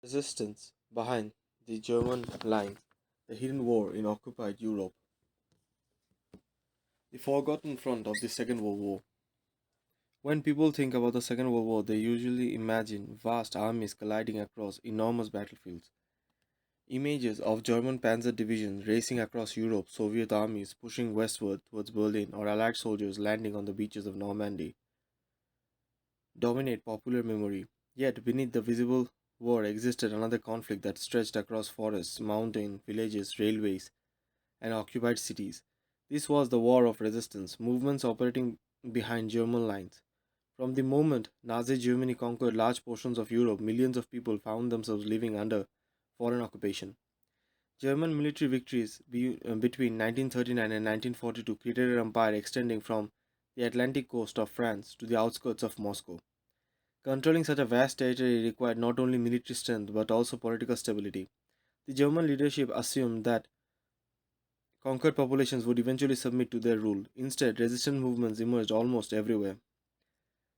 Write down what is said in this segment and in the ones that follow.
Resistance behind the German lines, the hidden war in occupied Europe, the forgotten front of the Second World War. When people think about the Second World War, they usually imagine vast armies colliding across enormous battlefields. Images of German panzer divisions racing across Europe, Soviet armies pushing westward towards Berlin, or Allied soldiers landing on the beaches of Normandy dominate popular memory. Yet, beneath the visible war existed another conflict that stretched across forests, mountains, villages, railways, and occupied cities. This was the War of Resistance, movements operating behind German lines. From the moment Nazi Germany conquered large portions of Europe, millions of people found themselves living under foreign occupation. German military victories between 1939 and 1942 created an empire extending from the Atlantic coast of France to the outskirts of Moscow. Controlling such a vast territory required not only military strength but also political stability. The German leadership assumed that conquered populations would eventually submit to their rule. Instead, resistance movements emerged almost everywhere.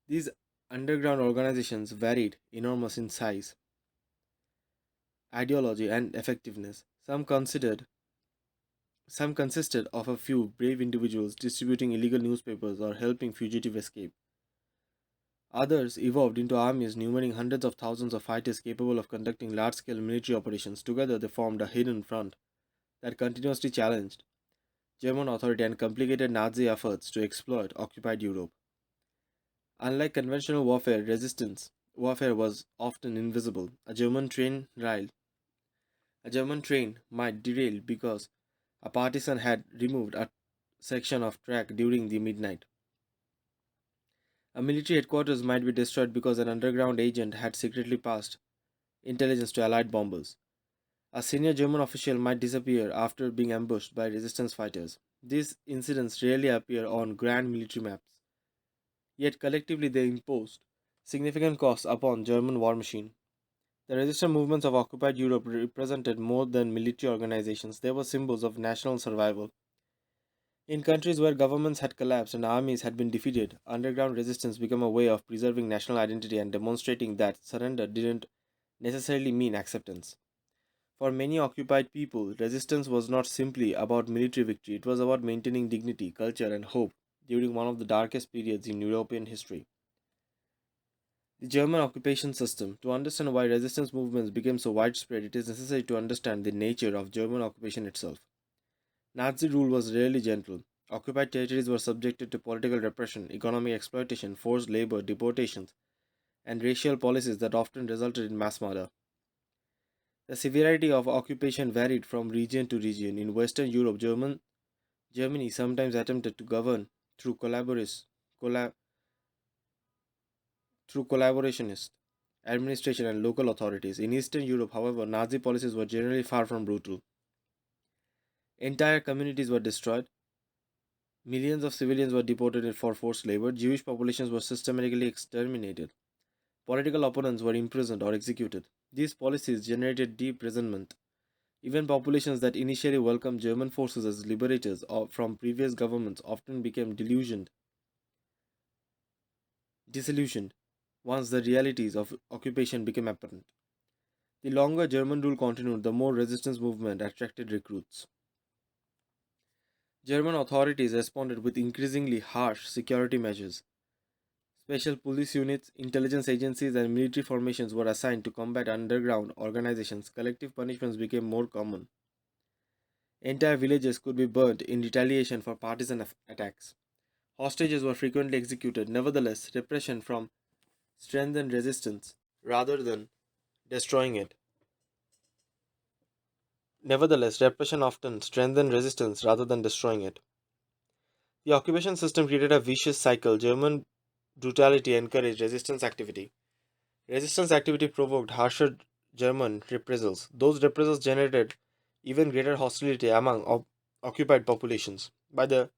These underground organizations varied enormous in size, ideology, and effectiveness. Some consisted of a few brave individuals distributing illegal newspapers or helping fugitives escape. Others evolved into armies numbering hundreds of thousands of fighters capable of conducting large-scale military operations. Together, they formed a hidden front that continuously challenged German authority and complicated Nazi efforts to exploit occupied Europe. Unlike conventional warfare, resistance warfare was often invisible. A German train might derail because a partisan had removed a section of track during the midnight. A military headquarters might be destroyed because an underground agent had secretly passed intelligence to Allied bombers. A senior German official might disappear after being ambushed by resistance fighters. These incidents rarely appear on grand military maps, yet collectively they imposed significant costs upon German war machine. The resistance movements of occupied Europe represented more than military organizations. They were symbols of national survival. In countries where governments had collapsed and armies had been defeated, underground resistance became a way of preserving national identity and demonstrating that surrender didn't necessarily mean acceptance. For many occupied people, resistance was not simply about military victory, it was about maintaining dignity, culture, and hope during one of the darkest periods in European history. The German occupation system. To understand why resistance movements became so widespread, it is necessary to understand the nature of German occupation itself. Nazi rule was rarely gentle. Occupied territories were subjected to political repression, economic exploitation, forced labor, deportations, and racial policies that often resulted in mass murder. The severity of occupation varied from region to region. In Western Europe, Germany sometimes attempted to govern through colla- through collaborationist administration and local authorities. In Eastern Europe, however, Nazi policies were generally far from brutal. Entire communities were destroyed. Millions of civilians were deported for forced labor. Jewish populations were systematically exterminated. Political opponents were imprisoned or executed. These policies generated deep resentment. Even populations that initially welcomed German forces as liberators from previous governments often became disillusioned once the realities of occupation became apparent. The longer German rule continued, the more resistance movement attracted recruits. German authorities responded with increasingly harsh security measures. Special police units, intelligence agencies, and military formations were assigned to combat underground organizations. Collective punishments became more common. Entire villages could be burnt in retaliation for partisan attacks. Hostages were frequently executed. Strengthened resistance rather than destroying it. Nevertheless, repression often strengthened resistance rather than destroying it. The occupation system created a vicious cycle. German brutality encouraged resistance activity. Resistance activity provoked harsher German reprisals. Those reprisals generated even greater hostility among occupied populations. By the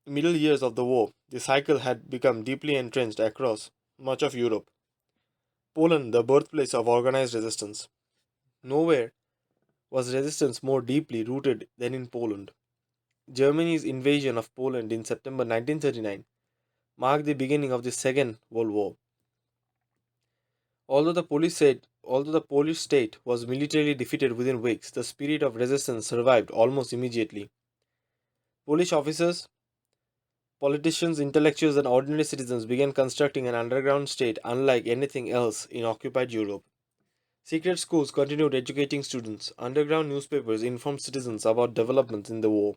middle years of the war, the cycle had become deeply entrenched across much of Europe. Poland, the birthplace of organized resistance. Nowhere was resistance more deeply rooted than in Poland. Germany's invasion of Poland in September 1939 marked the beginning of the Second World War. Although the Polish state was militarily defeated within weeks, the spirit of resistance survived almost immediately. Polish officers, politicians, intellectuals, and ordinary citizens began constructing an underground state unlike anything else in occupied Europe. Secret schools continued educating students. Underground newspapers informed citizens about developments in the war.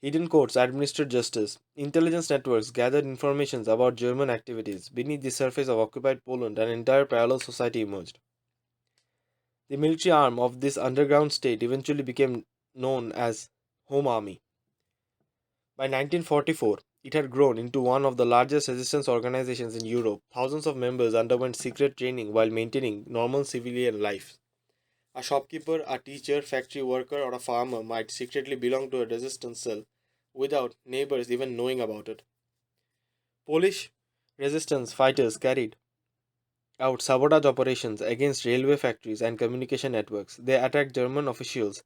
Hidden courts administered justice. Intelligence networks gathered information about German activities. Beneath the surface of occupied Poland, an entire parallel society emerged. The military arm of this underground state eventually became known as Home Army. By 1944, it had grown into one of the largest resistance organizations in Europe. Thousands of members underwent secret training while maintaining normal civilian life. A shopkeeper, a teacher, factory worker, or a farmer might secretly belong to a resistance cell without neighbors even knowing about it. Polish resistance fighters carried out sabotage operations against railway factories and communication networks. They attacked German officials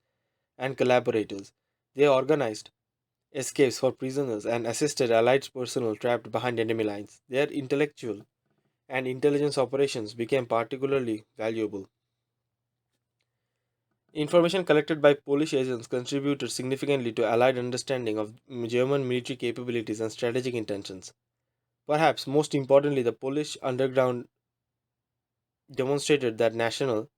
and collaborators. They organized escapes for prisoners and assisted Allied personnel trapped behind enemy lines. Their intellectual and intelligence operations became particularly valuable. Information collected by Polish agents contributed significantly to Allied understanding of German military capabilities and strategic intentions. Perhaps most importantly, the Polish underground demonstrated that national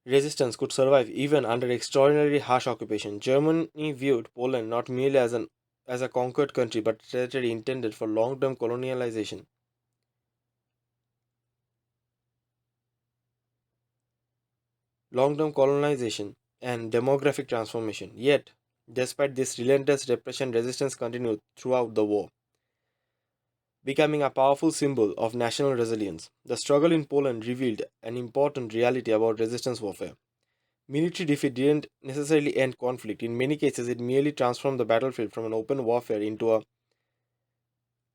resistance could survive even under extraordinarily harsh occupation. Germany viewed Poland not merely as a conquered country but a territory intended for long-term colonization and demographic transformation. Yet, despite this relentless repression, resistance continued throughout the war, becoming a powerful symbol of national resilience. The struggle in Poland revealed an important reality about resistance warfare. Military defeat didn't necessarily end conflict. In many cases, it merely transformed the battlefield from an open warfare into a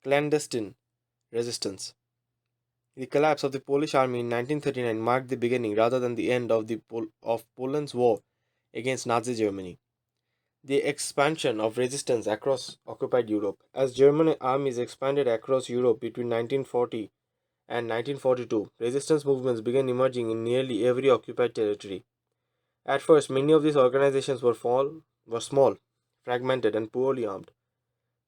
clandestine resistance. The collapse of the Polish army in 1939 marked the beginning rather than the end of Poland's war against Nazi Germany. The expansion of resistance across occupied Europe. As German armies expanded across Europe between 1940 and 1942, resistance movements began emerging in nearly every occupied territory. At first, many of these organizations were small, fragmented, and poorly armed.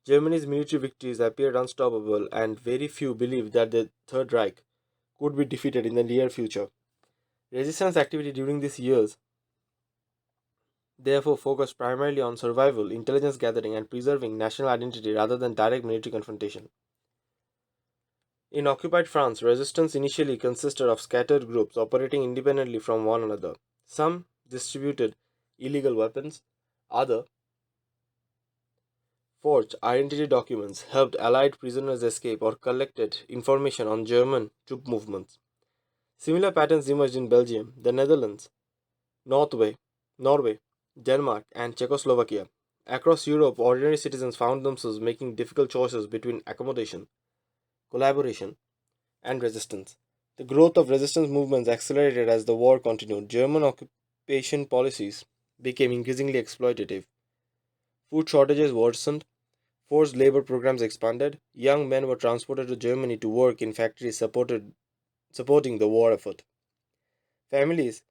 Germany's military victories appeared unstoppable, and very few believed that the Third Reich could be defeated in the near future. Resistance activity during these years therefore focused primarily on survival, intelligence gathering, and preserving national identity rather than direct military confrontation. In occupied France, resistance initially consisted of scattered groups operating independently from one another. Some distributed illegal weapons, others forged identity documents, helped Allied prisoners escape, or collected information on German troop movements. Similar patterns emerged in Belgium, the Netherlands, Norway, Norway, Denmark, and Czechoslovakia. Across Europe, ordinary citizens found themselves making difficult choices between accommodation, collaboration, and resistance. The growth of resistance movements accelerated as the war continued. German occupation policies became increasingly exploitative. Food shortages worsened, forced labor programs expanded, young men were transported to Germany to work in factories supporting the war effort. Families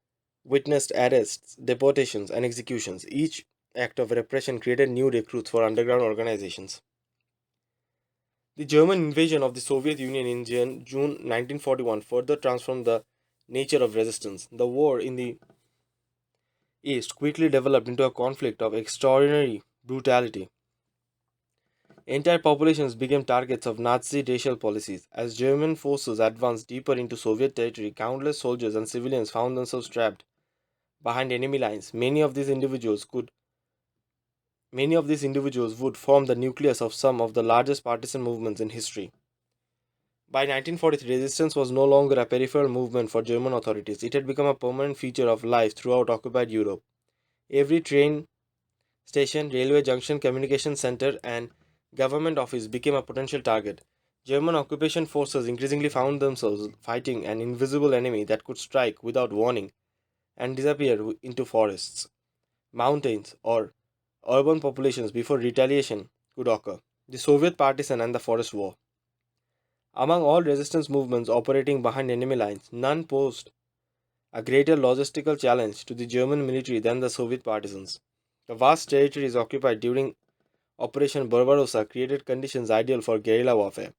witnessed arrests, deportations, and executions. Each act of repression created new recruits for underground organizations. The German invasion of the Soviet Union in June 1941 further transformed the nature of resistance. The war in the East quickly developed into a conflict of extraordinary brutality. Entire populations became targets of Nazi racial policies. As German forces advanced deeper into Soviet territory, countless soldiers and civilians found themselves trapped behind enemy lines. Many of these individuals would form the nucleus of some of the largest partisan movements in history. By 1943, resistance was no longer a peripheral movement for German authorities. It had become a permanent feature of life throughout occupied Europe. Every train station, railway junction, communication center, and government office became a potential target. German occupation forces increasingly found themselves fighting an invisible enemy that could strike without warning and disappear into forests, mountains, or urban populations before retaliation could occur. The Soviet partisan and the Forest War. Among all resistance movements operating behind enemy lines, none posed a greater logistical challenge to the German military than the Soviet partisans. The vast territories occupied during Operation Barbarossa created conditions ideal for guerrilla warfare.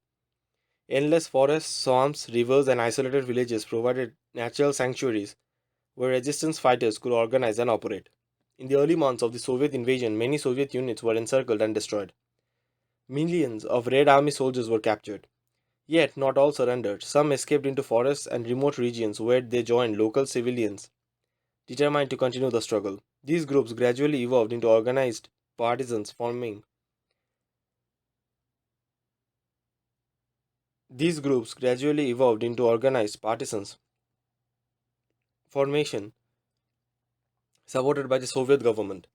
Endless forests, swamps, rivers, and isolated villages provided natural sanctuaries where resistance fighters could organize and operate. In the early months of the Soviet invasion, many Soviet units were encircled and destroyed. Millions of Red Army soldiers were captured. Yet, not all surrendered. Some escaped into forests and remote regions where they joined local civilians determined to continue the struggle. These groups gradually evolved into organized partisans forming. These groups gradually evolved into organized partisans formation supported by the Soviet government.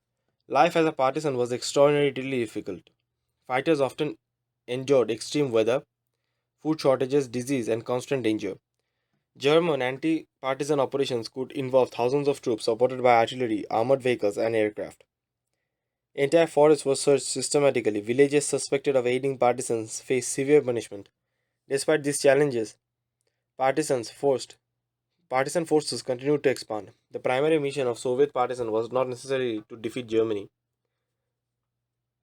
Life as a partisan was extraordinarily difficult. Fighters often endured extreme weather, food shortages, disease, and constant danger. German anti partisan operations could involve thousands of troops supported by artillery, armored vehicles, and aircraft. Entire forests were searched systematically. Villages suspected of aiding partisans faced severe punishment. Despite these challenges, partisans forced partisan forces continued to expand. The primary mission of Soviet partisans was not necessarily to defeat Germany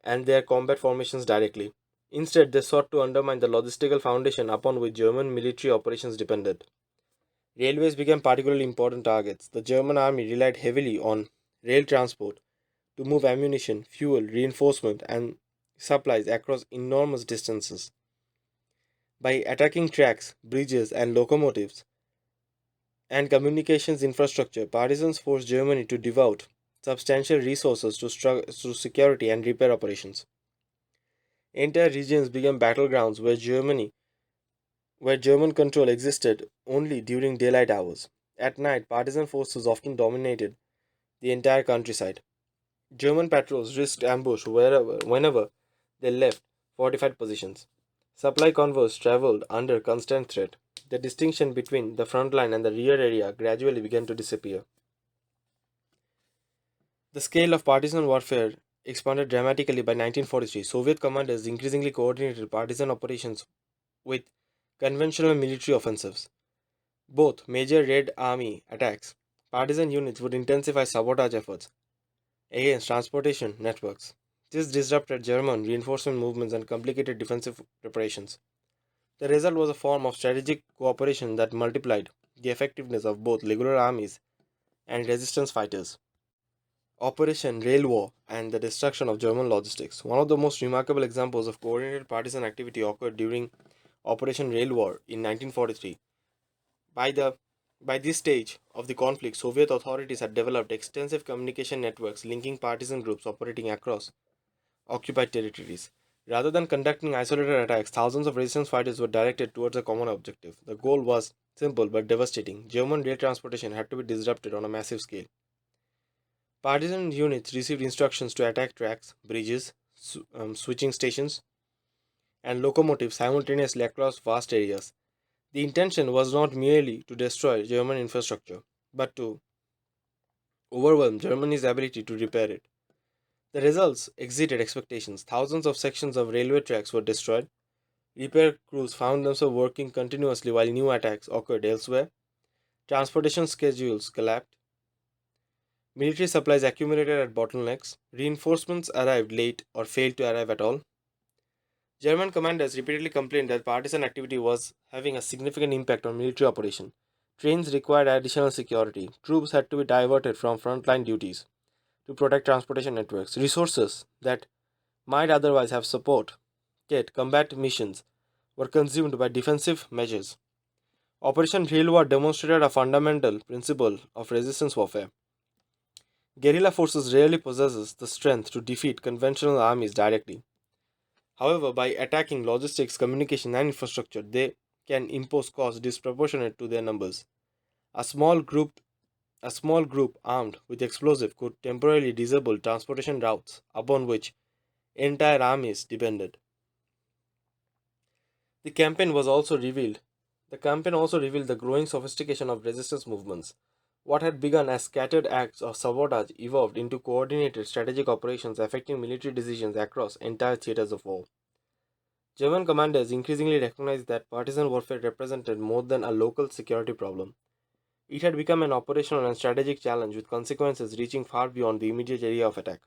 and their combat formations directly. Instead, they sought to undermine the logistical foundation upon which German military operations depended. Railways became particularly important targets. The German army relied heavily on rail transport to move ammunition, fuel, reinforcement, and supplies across enormous distances. By attacking tracks, bridges, and locomotives and communications infrastructure, partisans forced Germany to devote substantial resources to security and repair operations. Entire regions became battlegrounds where German control existed only during daylight hours. At night, partisan forces often dominated the entire countryside. German patrols risked ambush whenever they left fortified positions. Supply convoys traveled under constant threat. The distinction between the front line and the rear area gradually began to disappear. The scale of partisan warfare expanded dramatically by 1943. Soviet commanders increasingly coordinated partisan operations with conventional military offensives. Both major Red Army attacks, partisan units would intensify sabotage efforts against transportation networks. This disrupted German reinforcement movements and complicated defensive preparations. The result was a form of strategic cooperation that multiplied the effectiveness of both regular armies and resistance fighters. Operation Rail War and the destruction of German logistics. One of the most remarkable examples of coordinated partisan activity occurred during Operation Rail War in 1943. By the by this stage of the conflict, Soviet authorities had developed extensive communication networks linking partisan groups operating across occupied territories. Rather than conducting isolated attacks, thousands of resistance fighters were directed towards a common objective. The goal was simple but devastating. German rail transportation had to be disrupted on a massive scale. Partisan units received instructions to attack tracks, bridges, switching stations, and locomotives simultaneously across vast areas. The intention was not merely to destroy German infrastructure, but to overwhelm Germany's ability to repair it. The results exceeded expectations. Thousands of sections of railway tracks were destroyed. Repair crews found themselves working continuously while new attacks occurred elsewhere. Transportation schedules collapsed. Military supplies accumulated at bottlenecks. Reinforcements arrived late or failed to arrive at all. German commanders repeatedly complained that partisan activity was having a significant impact on military operation. Trains required additional security. Troops had to be diverted from frontline duties to protect transportation networks. Resources that might otherwise have support yet combat missions were consumed by defensive measures. Operation Rail War demonstrated a fundamental principle of resistance warfare. Guerrilla forces rarely possesses the strength to defeat conventional armies directly. However, by attacking logistics, communication, and infrastructure, they can impose costs disproportionate to their numbers. A small group a small group armed with explosive could temporarily disable transportation routes upon which entire armies depended. The campaign was also revealed. The campaign also revealed the growing sophistication of resistance movements. What had begun as scattered acts of sabotage evolved into coordinated strategic operations affecting military decisions across entire theaters of war. German commanders increasingly recognized that partisan warfare represented more than a local security problem. It had become an operational and strategic challenge with consequences reaching far beyond the immediate area of attack.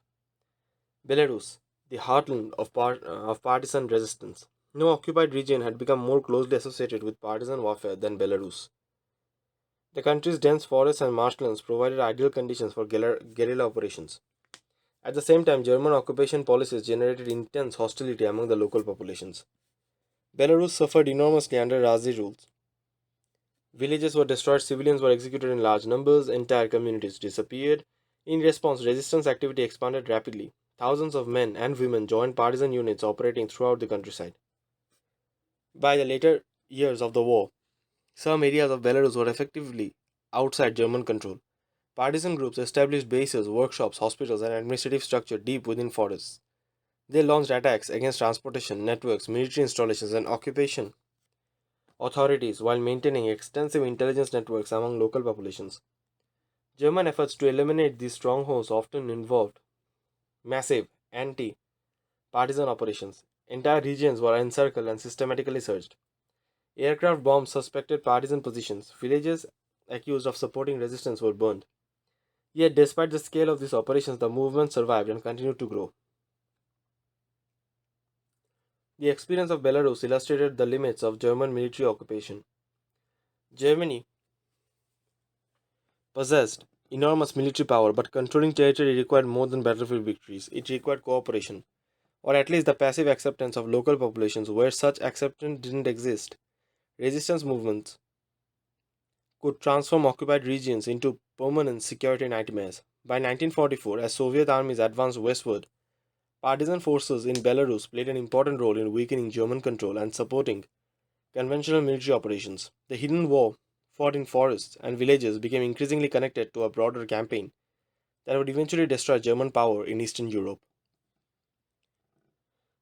Belarus, the heartland of partisan resistance. No occupied region had become more closely associated with partisan warfare than Belarus. The country's dense forests and marshlands provided ideal conditions for guerrilla operations. At the same time, German occupation policies generated intense hostility among the local populations. Belarus suffered enormously under Nazi rules. Villages were destroyed, civilians were executed in large numbers, entire communities disappeared. In response, resistance activity expanded rapidly. Thousands of men and women joined partisan units operating throughout the countryside. By the later years of the war, some areas of Belarus were effectively outside German control. Partisan groups established bases, workshops, hospitals, and administrative structure deep within forests. They launched attacks against transportation networks, military installations, and occupation authorities while maintaining extensive intelligence networks among local populations. German efforts to eliminate these strongholds often involved massive anti partisan operations. Entire regions were encircled and systematically searched. Aircraft bombed suspected partisan positions. Villages accused of supporting resistance were burned. Yet, despite the scale of these operations, the movement survived and continued to grow. The experience of Belarus illustrated the limits of German military occupation. Germany possessed enormous military power, but controlling territory required more than battlefield victories. It required cooperation, or at least the passive acceptance of local populations where such acceptance didn't exist. Resistance movements could transform occupied regions into permanent security nightmares. By 1944, as Soviet armies advanced westward, partisan forces in Belarus played an important role in weakening German control and supporting conventional military operations. The hidden war, fought in forests and villages, became increasingly connected to a broader campaign that would eventually destroy German power in Eastern Europe.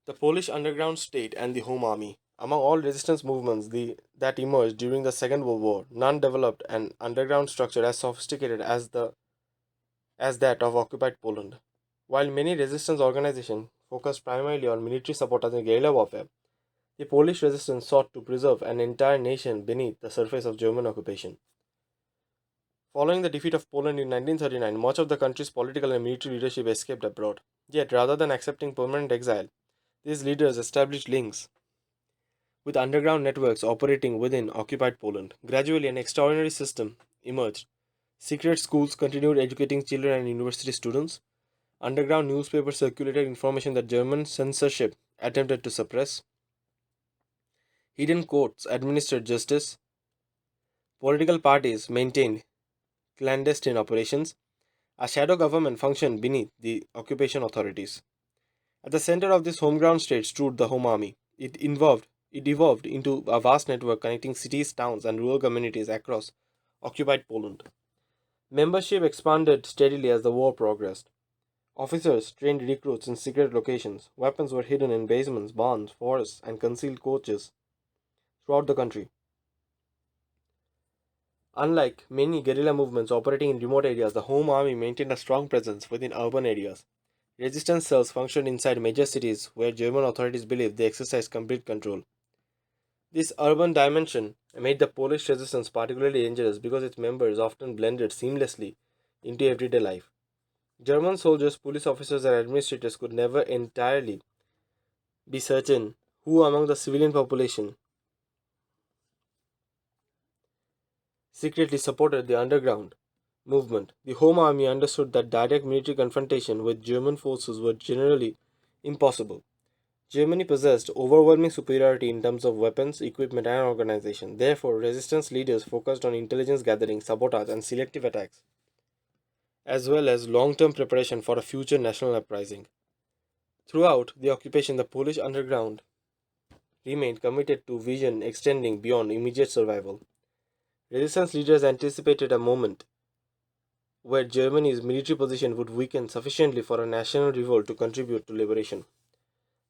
The Polish underground state and the Home Army. Among all resistance movements that emerged during the Second World War, none developed an underground structure as sophisticated as that of occupied Poland. While many resistance organizations focused primarily on military support and guerrilla warfare, the Polish resistance sought to preserve an entire nation beneath the surface of German occupation. Following the defeat of Poland in 1939, much of the country's political and military leadership escaped abroad. Yet, rather than accepting permanent exile, these leaders established links with underground networks operating within occupied Poland. Gradually, an extraordinary system emerged. Secret schools continued educating children and university students. Underground newspapers circulated information that German censorship attempted to suppress. Hidden courts administered justice. Political parties maintained clandestine operations. A shadow government functioned beneath the occupation authorities. At the center of this homegrown state stood the Home Army. It evolved into a vast network connecting cities, towns, and rural communities across occupied Poland. Membership expanded steadily as the war progressed. Officers trained recruits in secret locations. Weapons were hidden in basements, barns, forests, and concealed coaches throughout the country. Unlike many guerrilla movements operating in remote areas, the Home Army maintained a strong presence within urban areas. Resistance cells functioned inside major cities where German authorities believed they exercised complete control. This urban dimension made the Polish resistance particularly dangerous because its members often blended seamlessly into everyday life. German soldiers, police officers, and administrators could never entirely be certain who among the civilian population secretly supported the underground movement. The Home Army understood that direct military confrontation with German forces were generally impossible. Germany possessed overwhelming superiority in terms of weapons, equipment, and organization. Therefore, resistance leaders focused on intelligence gathering, sabotage, and selective attacks, as well as long term preparation for a future national uprising. Throughout the occupation, the Polish underground remained committed to vision extending beyond immediate survival. Resistance leaders anticipated a moment where Germany's military position would weaken sufficiently for a national revolt to contribute to liberation.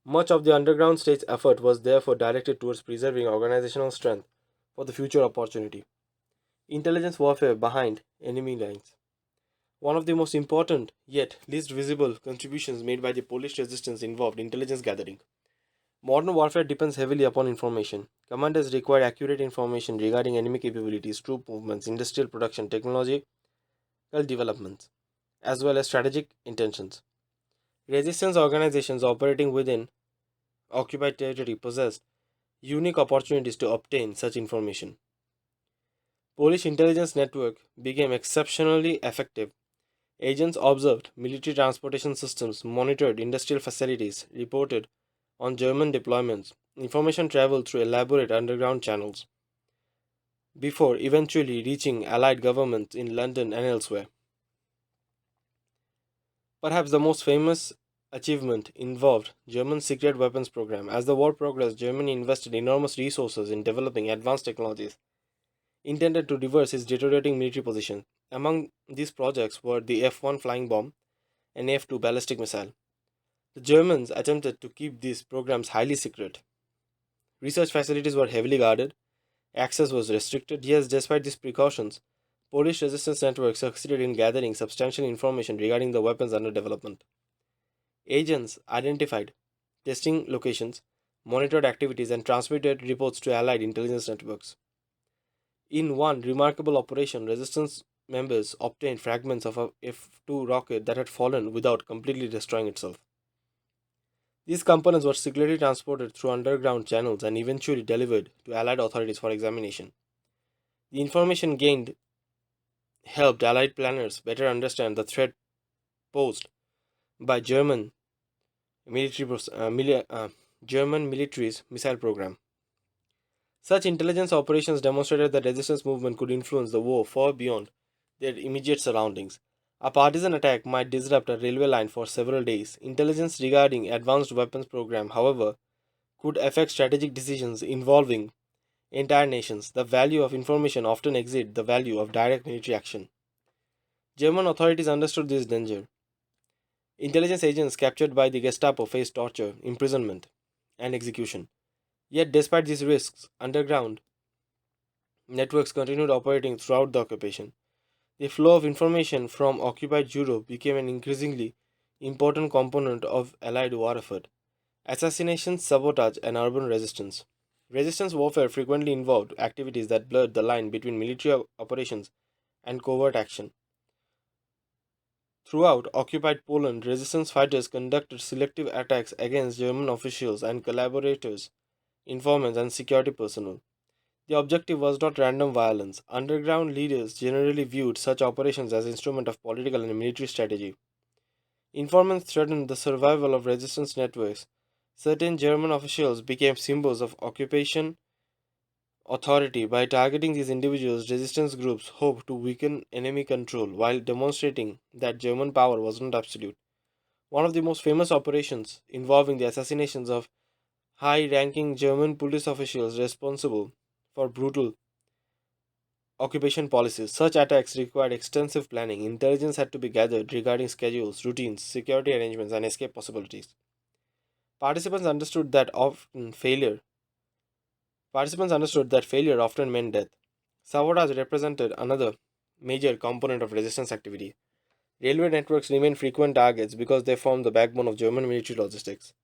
Much of the underground state's effort was therefore directed towards preserving organizational strength for the future opportunity. Intelligence warfare behind enemy lines. One of the most important, yet least visible, contributions made by the Polish resistance involved intelligence gathering. Modern warfare depends heavily upon information. Commanders require accurate information regarding enemy capabilities, troop movements, industrial production, technological developments, as well as strategic intentions. Resistance organizations operating within occupied territory possessed unique opportunities to obtain such information. Polish intelligence network became exceptionally effective. Agents observed military transportation systems, monitored industrial facilities, reported on German deployments. Information traveled through elaborate underground channels before eventually reaching Allied governments in London and elsewhere. Perhaps the most famous achievement involved German secret weapons program. As the war progressed, Germany invested enormous resources in developing advanced technologies intended to reverse its deteriorating military position. Among these projects were the F-1 flying bomb and F-2 ballistic missile. The Germans attempted to keep these programs highly secret. Research facilities were heavily guarded, access was restricted, yet despite these precautions, Polish resistance networks succeeded in gathering substantial information regarding the weapons under development. Agents identified testing locations, monitored activities, and transmitted reports to Allied intelligence networks. In one remarkable operation, resistance members obtained fragments of a F-2 rocket that had fallen without completely destroying itself. These components were secretly transported through underground channels and eventually delivered to Allied authorities for examination. The information gained helped Allied planners better understand the threat posed by military, pros- uh, mili- uh, German military's missile program. Such intelligence operations demonstrated that resistance movement could influence the war far beyond their immediate surroundings. A partisan attack might disrupt a railway line for several days. Intelligence regarding advanced weapons program, however, could affect strategic decisions involving entire nations. The value of information often exceeds the value of direct military action. German authorities understood this danger. Intelligence agents captured by the Gestapo faced torture, imprisonment, and execution. Yet, despite these risks, underground networks continued operating throughout the occupation. The flow of information from occupied Europe became an increasingly important component of Allied war effort. Assassinations, sabotage, and urban resistance. Resistance warfare frequently involved activities that blurred the line between military operations and covert action. Throughout occupied Poland, resistance fighters conducted selective attacks against German officials and collaborators, informants, and security personnel. The objective was not random violence. Underground leaders generally viewed such operations as instrument of political and military strategy. Informants threatened the survival of resistance networks. Certain German officials became symbols of occupation authority. By targeting these individuals, resistance groups hoped to weaken enemy control while demonstrating that German power was not absolute. One of the most famous operations involving the assassinations of high ranking German police officials responsible for brutal occupation policies. Such attacks required extensive planning. Intelligence had to be gathered regarding schedules, routines, security arrangements, and escape possibilities. Participants understood that often failure Participants understood that failure often meant death. Sabotage represented another major component of resistance activity. Railway networks remained frequent targets because they formed the backbone of German military logistics.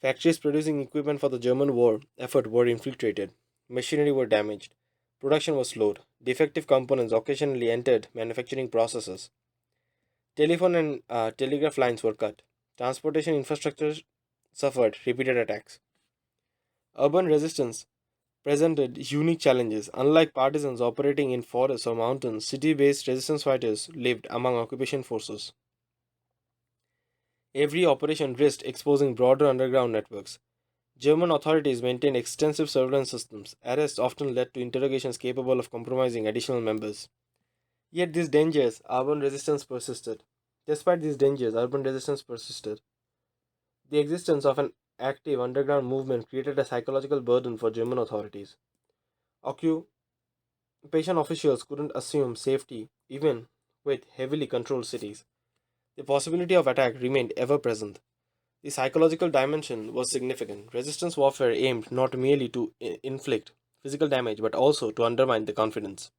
Factories producing equipment for the German war effort were infiltrated. Machinery were damaged. Production was slowed. Defective components occasionally entered manufacturing processes. Telephone and telegraph lines were cut. Transportation infrastructure suffered repeated attacks. Urban resistance presented unique challenges. Unlike partisans operating in forests or mountains, city based resistance fighters lived among occupation forces. Every operation risked exposing broader underground networks. German authorities maintained extensive surveillance systems. Arrests often led to interrogations capable of compromising additional members. Yet these dangers, urban resistance persisted. Despite these dangers, urban resistance persisted. The existence of an active underground movement created a psychological burden for German authorities. Occupation officials couldn't assume safety even with heavily controlled cities. The possibility of attack remained ever present. The psychological dimension was significant. Resistance warfare aimed not merely to inflict physical damage but also to undermine the confidence.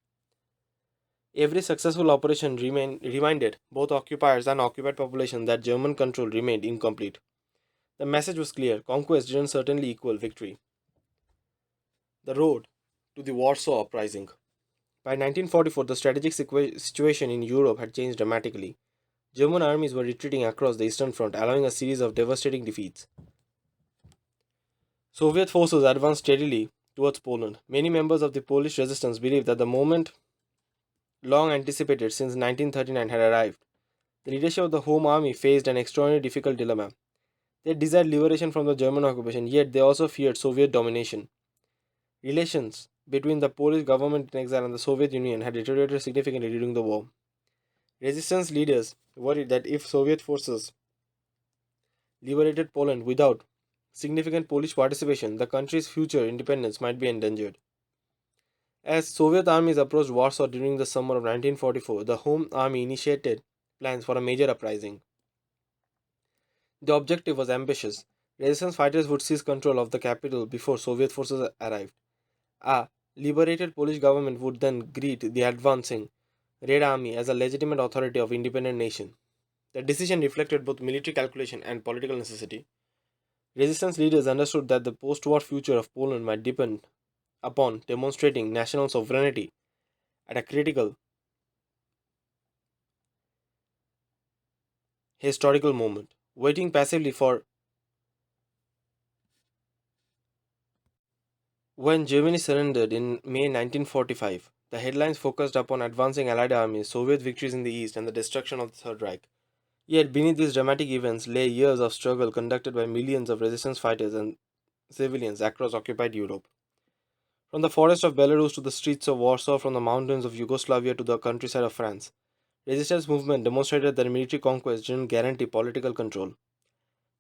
Every successful operation reminded both occupiers and occupied population that German control remained incomplete. The message was clear: conquest didn't certainly equal victory. The road to the Warsaw Uprising. By 1944, the strategic situation in Europe had changed dramatically. German armies were retreating across the Eastern Front, allowing a series of devastating defeats. Soviet forces advanced steadily towards Poland. Many members of the Polish resistance believed that the moment long anticipated since 1939 had arrived. The leadership of the Home Army faced an extraordinarily difficult dilemma. They desired liberation from the German occupation, yet they also feared Soviet domination. Relations between the Polish government in exile and the Soviet Union had deteriorated significantly during the war. Resistance leaders worried that if Soviet forces liberated Poland without significant Polish participation, the country's future independence might be endangered. As Soviet armies approached Warsaw during the summer of 1944, the Home Army initiated plans for a major uprising. The objective was ambitious. Resistance fighters would seize control of the capital before Soviet forces arrived. A liberated Polish government would then greet the advancing Red Army as a legitimate authority of independent nation. The decision reflected both military calculation and political necessity. Resistance leaders understood that the post-war future of Poland might depend upon demonstrating national sovereignty at a critical historical moment. Waiting passively for when Germany surrendered in May 1945, the headlines focused upon advancing Allied armies, Soviet victories in the East, and the destruction of the Third Reich. Yet beneath these dramatic events lay years of struggle conducted by millions of resistance fighters and civilians across occupied Europe. From the forests of Belarus to the streets of Warsaw, from the mountains of Yugoslavia to the countryside of France, resistance movement demonstrated that military conquest didn't guarantee political control.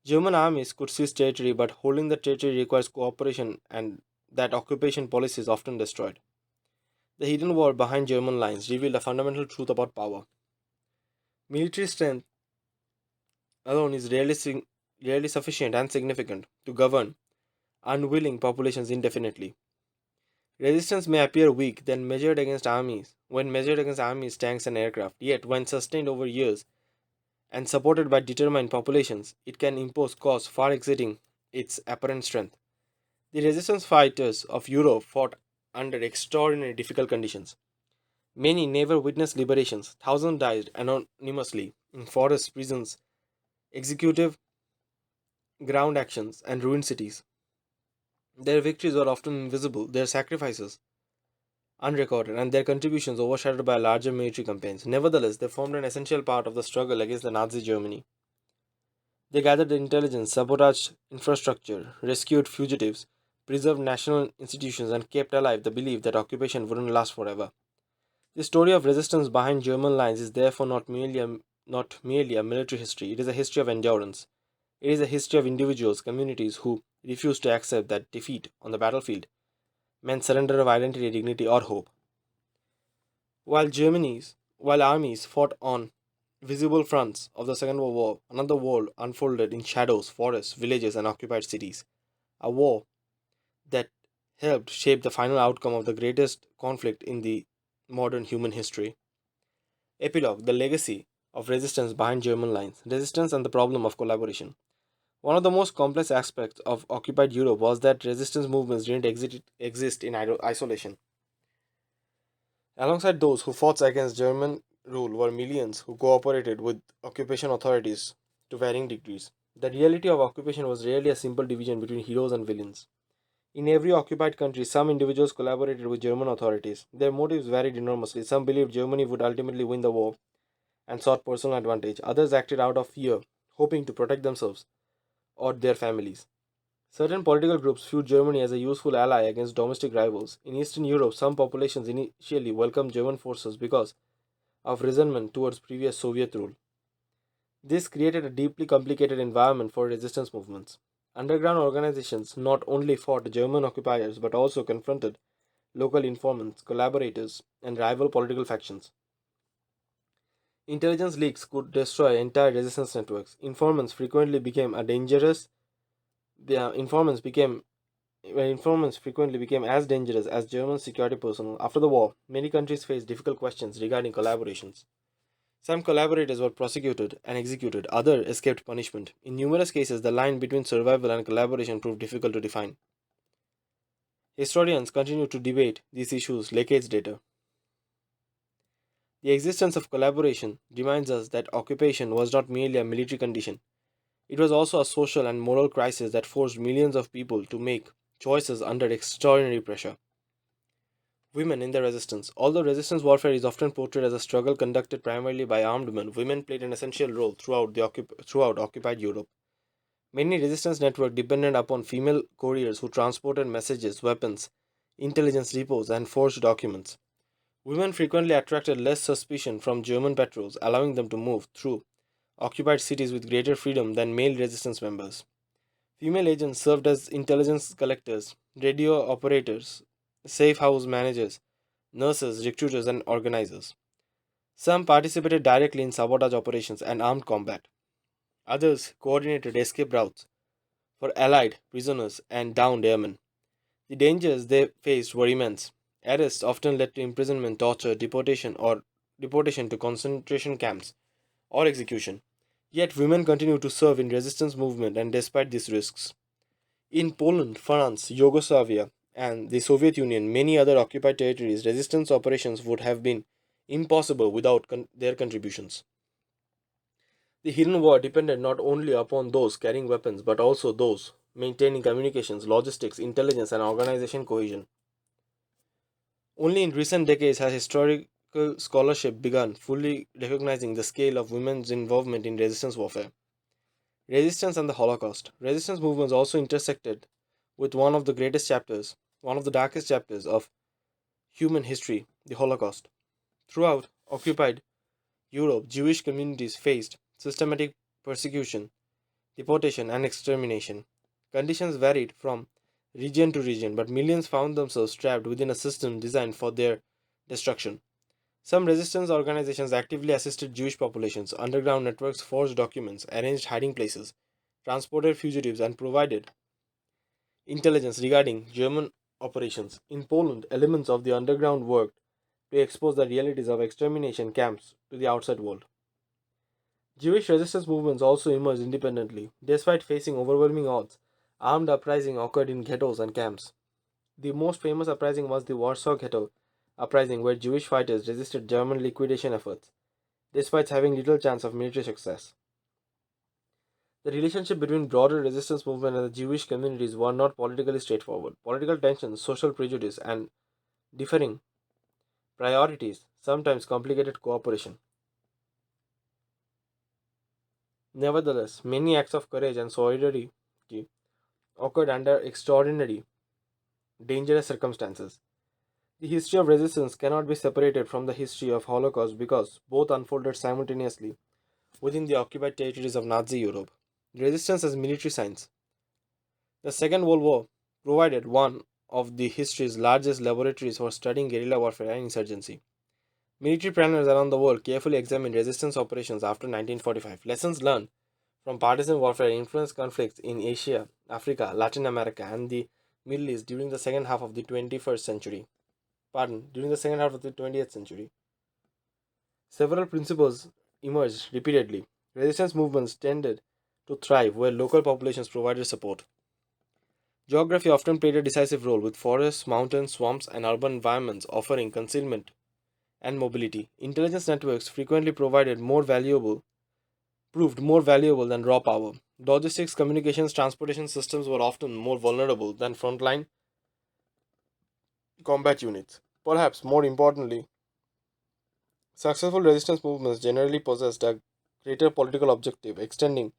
German armies could seize territory, but holding the territory requires cooperation and that occupation policies often destroyed. The hidden war behind German lines revealed a fundamental truth about power. Military strength alone is rarely sufficient and significant to govern unwilling populations indefinitely. Resistance may appear weak when measured against armies, tanks, and aircraft, yet when sustained over years and supported by determined populations, it can impose costs far exceeding its apparent strength. The resistance fighters of Europe fought under extraordinarily difficult conditions. Many never witnessed liberations. Thousands died anonymously in forests, prisons, executive ground actions, and ruined cities. Their victories were often invisible, their sacrifices unrecorded, and their contributions overshadowed by larger military campaigns. Nevertheless, they formed an essential part of the struggle against the Nazi Germany. They gathered intelligence, sabotaged infrastructure, rescued fugitives, preserved national institutions, and kept alive the belief that occupation wouldn't last forever. The story of resistance behind German lines is therefore not merely a military history, it is a history of endurance. It is a history of individuals, communities who refused to accept that defeat on the battlefield meant surrender of identity, dignity, or hope. While armies fought on visible fronts of the Second World War, another war unfolded in shadows, forests, villages, and occupied cities. A war that helped shape the final outcome of the greatest conflict in the modern human history. Epilogue: The legacy of resistance behind German lines, resistance and the problem of collaboration. One of the most complex aspects of occupied Europe was that resistance movements didn't exist in isolation. Alongside those who fought against German rule were millions who cooperated with occupation authorities to varying degrees. The reality of occupation was rarely a simple division between heroes and villains. In every occupied country, some individuals collaborated with German authorities. Their motives varied enormously. Some believed Germany would ultimately win the war and sought personal advantage. Others acted out of fear, hoping to protect themselves or their families. Certain political groups viewed Germany as a useful ally against domestic rivals. In Eastern Europe, some populations initially welcomed German forces because of resentment towards previous Soviet rule. This created a deeply complicated environment for resistance movements. Underground organizations not only fought German occupiers but also confronted local informants, collaborators, and rival political factions. Intelligence leaks could destroy entire resistance networks. Informants became When informants frequently became as dangerous as German security personnel. After the war, many countries faced difficult questions regarding collaborations. Some collaborators were prosecuted and executed, others escaped punishment. In numerous cases, the line between survival and collaboration proved difficult to define. Historians continue to debate these issues decades later. The existence of collaboration reminds us that occupation was not merely a military condition, it was also a social and moral crisis that forced millions of people to make choices under extraordinary pressure. Women in the resistance. Although resistance warfare is often portrayed as a struggle conducted primarily by armed men, women played an essential role throughout occupied Europe. Many resistance networks depended upon female couriers who transported messages, weapons, intelligence reports, and forged documents. Women frequently attracted less suspicion from German patrols, allowing them to move through occupied cities with greater freedom than male resistance members. Female agents served as intelligence collectors, radio operators, safe house managers, nurses, recruiters, and organizers. Some participated directly in sabotage operations and armed combat. Others coordinated escape routes for Allied prisoners and downed airmen. The dangers they faced were immense. Arrests often led to imprisonment, torture, deportation to concentration camps, or execution. Yet women continued to serve in resistance movement and despite these risks. In Poland, France, Yugoslavia, and the Soviet Union, many other occupied territories, resistance operations would have been impossible without their contributions. The hidden war depended not only upon those carrying weapons but also those maintaining communications, logistics, intelligence, and organization cohesion. Only in recent decades has historical scholarship begun fully recognizing the scale of women's involvement in resistance warfare. Resistance and the Holocaust. Resistance movements also intersected with one of the darkest chapters of human history, the Holocaust. Throughout occupied Europe, Jewish communities faced systematic persecution, deportation, and extermination. Conditions varied from region to region, but millions found themselves trapped within a system designed for their destruction. Some resistance organizations actively assisted Jewish populations, underground networks forged documents, arranged hiding places, transported fugitives, and provided intelligence regarding German operations. In Poland, elements of the underground worked to expose the realities of extermination camps to the outside world. Jewish resistance movements also emerged independently. Despite facing overwhelming odds, armed uprisings occurred in ghettos and camps. The most famous uprising was the Warsaw Ghetto uprising, where Jewish fighters resisted German liquidation efforts, despite having little chance of military success. The relationship between broader resistance movement and the Jewish communities were not politically straightforward. Political tensions, social prejudice, and differing priorities sometimes complicated cooperation. Nevertheless, many acts of courage and solidarity occurred under extraordinary, dangerous circumstances. The history of resistance cannot be separated from the history of Holocaust because both unfolded simultaneously within the occupied territories of Nazi Europe. Resistance as military science. The Second World War provided one of the history's largest laboratories for studying guerrilla warfare and insurgency. Military planners around the world carefully examined resistance operations after 1945. Lessons learned from partisan warfare influenced conflicts in Asia, Africa, Latin America, and the Middle East during the second half of the 21st century. During the second half of the 20th century. Several principles emerged repeatedly. Resistance movements tended to thrive where local populations provided support. Geography often played a decisive role, with forests, mountains, swamps, and urban environments offering concealment and mobility. Intelligence networks frequently proved more valuable than raw power. Logistics, communications, transportation systems were often more vulnerable than frontline combat units. Perhaps more importantly, successful resistance movements generally possessed a greater political objective, extending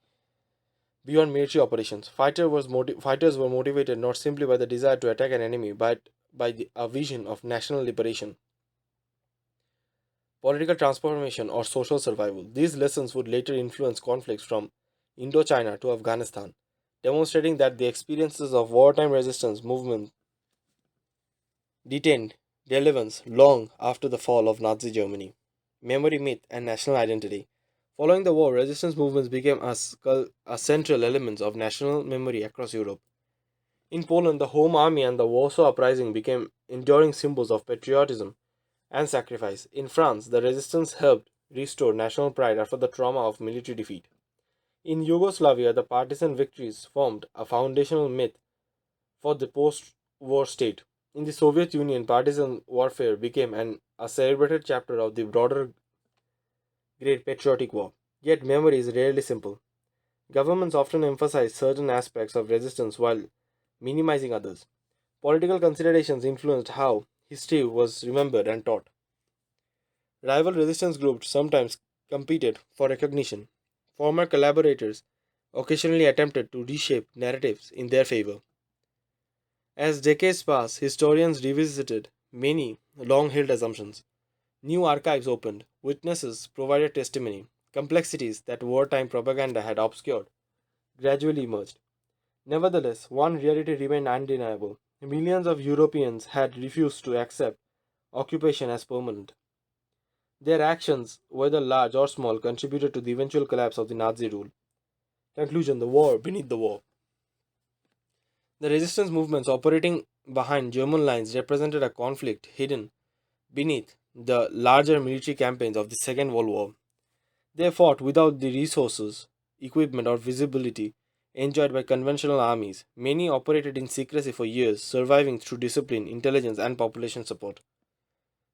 beyond military operations. Fighters were motivated not simply by the desire to attack an enemy, but by a vision of national liberation, political transformation, or social survival. These lessons would later influence conflicts from Indochina to Afghanistan, demonstrating that the experiences of wartime resistance movement detained relevance long after the fall of Nazi Germany. Memory, myth, and national identity. Following the war, resistance movements became a central element of national memory across Europe. In Poland, the Home Army and the Warsaw Uprising became enduring symbols of patriotism and sacrifice. In France, the resistance helped restore national pride after the trauma of military defeat. In Yugoslavia, the partisan victories formed a foundational myth for the post war state. In the Soviet Union, partisan warfare became a celebrated chapter of the broader Great Patriotic War. Yet, memory is rarely simple. Governments often emphasize certain aspects of resistance while minimizing others. Political considerations influenced how history was remembered and taught. Rival resistance groups sometimes competed for recognition. Former collaborators occasionally attempted to reshape narratives in their favor. As decades passed, historians revisited many long held assumptions. New archives opened, witnesses provided testimony, complexities that wartime propaganda had obscured gradually emerged. Nevertheless, one reality remained undeniable. Millions of Europeans had refused to accept occupation as permanent. Their actions, whether large or small, contributed to the eventual collapse of the Nazi rule. Conclusion: the war beneath the war. The resistance movements operating behind German lines represented a conflict hidden beneath the larger military campaigns of the Second World War. They fought without the resources, equipment, or visibility enjoyed by conventional armies. Many operated in secrecy for years, surviving through discipline, intelligence, and population support.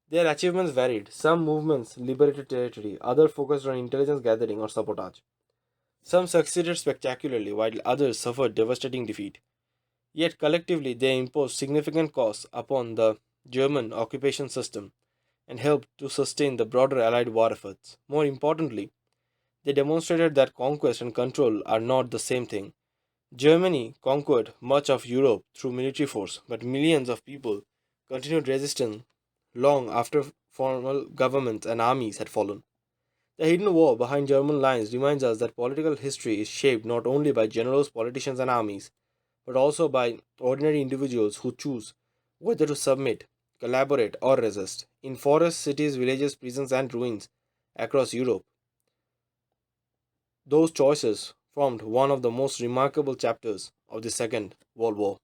Their achievements varied. Some movements liberated territory, others focused on intelligence gathering or sabotage. Some succeeded spectacularly, while others suffered devastating defeat. Yet collectively, they imposed significant costs upon the German occupation system and helped to sustain the broader Allied war efforts. More importantly, they demonstrated that conquest and control are not the same thing. Germany conquered much of Europe through military force, but millions of people continued resisting long after formal governments and armies had fallen. The hidden war behind German lines reminds us that political history is shaped not only by generals, politicians, and armies, but also by ordinary individuals who choose whether to submit, collaborate, or resist. In forests, cities, villages, prisons, and ruins across Europe, those choices formed one of the most remarkable chapters of the Second World War.